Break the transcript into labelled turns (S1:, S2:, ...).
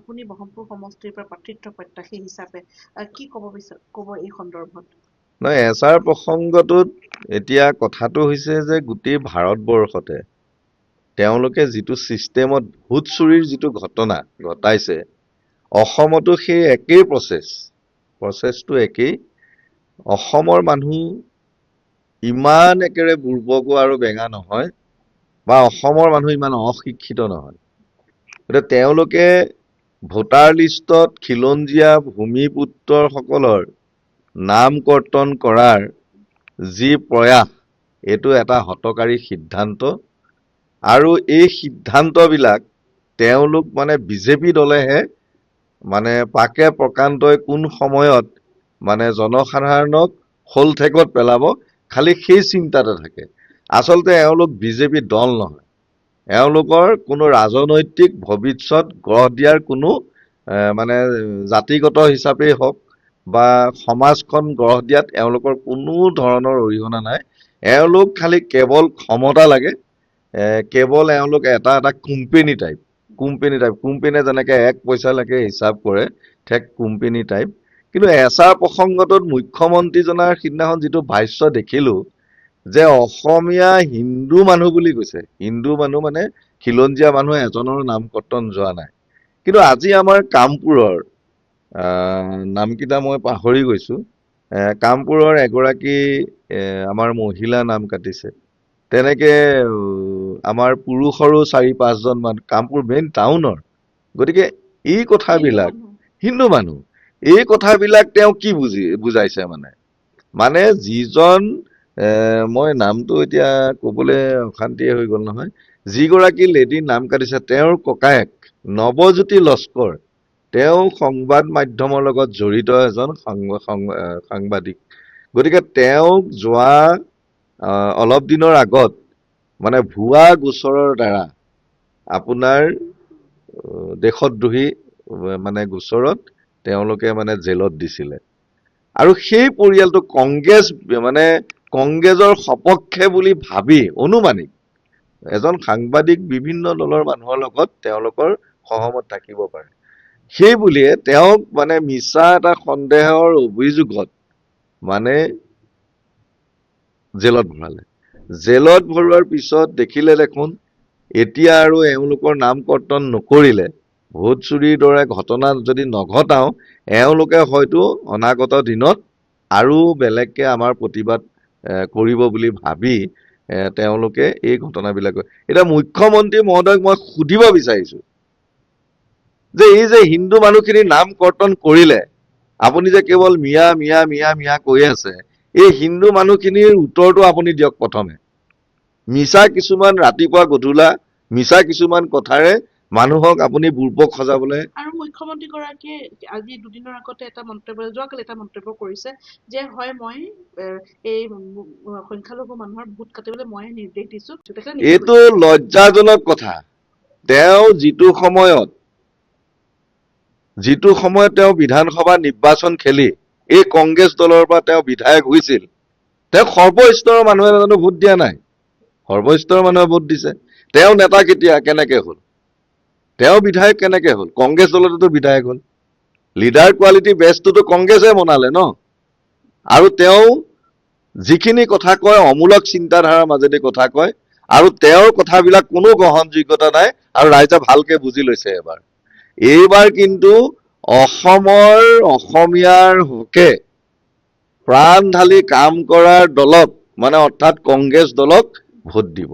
S1: আপুনি বহমপুৰ সমষ্টিৰ পৰা প্ৰাৰ্থিত্ব প্ৰত্যাশী হিচাপে কি ক'ব এই সন্দৰ্ভত?
S2: নহয়, এছাৰ প্ৰসংগটোত এতিয়া কথাটো হৈছে যে গোটেই ভাৰতবৰ্ষতে তেওঁলোকে যিটো ছিষ্টেমত ভোট চুৰিৰ যিটো ঘটনা ঘটাইছে, অসমতো সেই একেই প্ৰচেছটো একেই। অসমৰ মানুহ ইমান একেবাৰে বুৰ্বকো আৰু বেঙা নহয়, বা অসমৰ মানুহ ইমান অশিক্ষিত নহয়। গতিকে তেওঁলোকে ভোটাৰ লিষ্টত খিলঞ্জীয়া ভূমিপুত্ৰসকলৰ নাম কৰ্তন কৰাৰ যি প্ৰয়াস, এইটো এটা হঠকাৰী সিদ্ধান্ত। আৰু এই সিদ্ধান্তবিলাক তেওঁলোক মানে বিজেপি দলেহে মানে পাকে প্ৰকান্তই কোন সময়ত মানে জনসাধাৰণক শোলঠেকত পেলাব, খালি সেই চিন্তাতে থাকে। আচলতে এওঁলোক বিজেপি দল নহয়, এওঁলোকৰ কোনো ৰাজনৈতিক ভৱিষ্যত গঢ় দিয়াৰ কোনো মানে জাতিগত হিচাপেই হওক বা সমাজখন গঢ় দিয়াত এওঁলোকৰ কোনো ধৰণৰ অৰিহণা নাই। এওঁলোক খালি কেৱল ক্ষমতা লাগে, কেৱল এওঁলোক এটা কোম্পেনী টাইপ। কোম্পেনীয়ে যেনেকে 1 পইচালৈকে হিচাপ কৰে, ঠিক কোম্পেনী টাইপ। কিন্তু এছাৰ প্ৰসংগটোত মুখ্যমন্ত্ৰীজনাৰ সিদিনাখন যিটো ভাষ্য দেখিলো, যে অসমীয়া হিন্দু মানুহ বুলি কৈছে। হিন্দু মানুহ মানে খিলঞ্জীয়া মানুহ এজনৰ নাম কৰ্তন যোৱা নাই। কিন্তু আজি আমাৰ কামপুৰৰ নামকেইটা মই পাহৰি গৈছো, কামপুৰৰ এগৰাকী আমাৰ মহিলা নাম কাটিছে। তেনেকে আমাৰ পুৰুষৰো 4-5জন মান কামপুৰ মেইন টাউনৰ। গতিকে এই কথাবিলাক হিন্দু মানুহ, এই কথাবিলাক তেওঁ কি বুজাইছে মানে যিজন মই নামটো এতিয়া কবলৈ অশান্তিয়ে হৈ গল নহয়, যিগৰাকী লেডীৰ নাম কাটিছে তেওঁৰ ককায়েক নৱজ্যোতি লস্কৰ, তেওঁ সংবাদ মাধ্যমৰ লগত জড়িত এজন সাংবাদিক। গতিকে তেওঁক যোৱা অলপ দিনৰ আগত মানে ভুৱা গোচৰৰ দ্বাৰা আপোনাৰ দেশদ্ৰোহী মানে গোচৰত তেওঁলোকে মানে জেলত দিছিলে। আৰু সেই পৰিয়ালটো কংগ্ৰেছৰ সপক্ষে বুলি ভাবি অনুমানিক এজন সাংবাদিক বিভিন্ন দলৰ মানুহৰ লগত তেওঁলোকৰ সহমত থাকিব পাৰে, সেই বুলিয়ে তেওঁক মানে মিছা এটা সন্দেহৰ অভিযোগত মানে জেলত ভৰালে। জেলত ভৰোৱাৰ পিছত দেখিলে দেখোন এতিয়া আৰু এওঁলোকৰ নাম কৰ্তন নকৰিলে, ভোট চুৰিৰ দৰে ঘটনা যদি নঘটাও, এওঁলোকে হয়তো অনাগত দিনত আৰু বেলেগকে আমাৰ প্ৰতিবাদ কৰিব বুলি ভাবি তেওঁলোকে এই ঘটনাবিলাক। এতিয়া মুখ্যমন্ত্ৰী মহোদয়ক মই সুধিব বিচাৰিছো যে এই যে হিন্দু মানুহখিনিৰ নাম কৰ্তন কৰিলে, আপুনি যে কেৱল মিয়া মিয়া মিয়া মিয়া কৈ আছে, এই হিন্দু মানুহখিনিৰ উত্তৰটো আপুনি দিয়ক। প্ৰথমে মিছা কিছুমান ৰাতিপুৱা গধূলা মিছা কিছুমান কথাৰে মানুহক আপুনি বুৰ্বক সজাবলৈ।
S1: আৰু মুখ্যমন্ত্ৰী গৰাকীয়ে আজি দুদিনৰ আগতে যোৱাকালি এটা মন্তব্য কৰিছে যে হয় মই এই সংখ্যালঘু মানুহৰ ভোট কাটিবলৈ মই নিৰ্দেশ দিছো।
S2: এইটো লজ্জাজনক কথা। তেওঁ যিটো সময়ত তেওঁ বিধানসভা নিৰ্বাচন খেলি এই কংগ্ৰেছ দলৰ পৰা তেওঁ বিধায়ক হৈছিল, তেওঁ সৰ্বস্তৰৰ মানুহে জানো ভোট দিয়া নাই? সৰ্বস্তৰৰ মানুহে ভোট দিছে। তেওঁ নেতা কেনেকে হল? তেওঁ বিধায়ক কেনেকে হল? কংগ্ৰেছ দলতো বিধায়ক হল। লিডাৰ কোৱালিটি বেষ্টটোতো কংগ্ৰেছে বনালে ন। আৰু তেওঁ যিখিনি কথা কয় অমূলক চিন্তাধাৰাৰ মাজেদি কথা কয়, আৰু তেওঁৰ কথাবিলাক কোনো গ্ৰহণযোগ্যতা নাই, আৰু ৰাইজে ভালকে বুজি লৈছে। এইবাৰ কিন্তু অসমীয়াৰ হকে প্ৰাণ ঢালি কাম কৰাৰ দলক মানে অৰ্থাৎ কংগ্ৰেছ দলক ভোট দিব।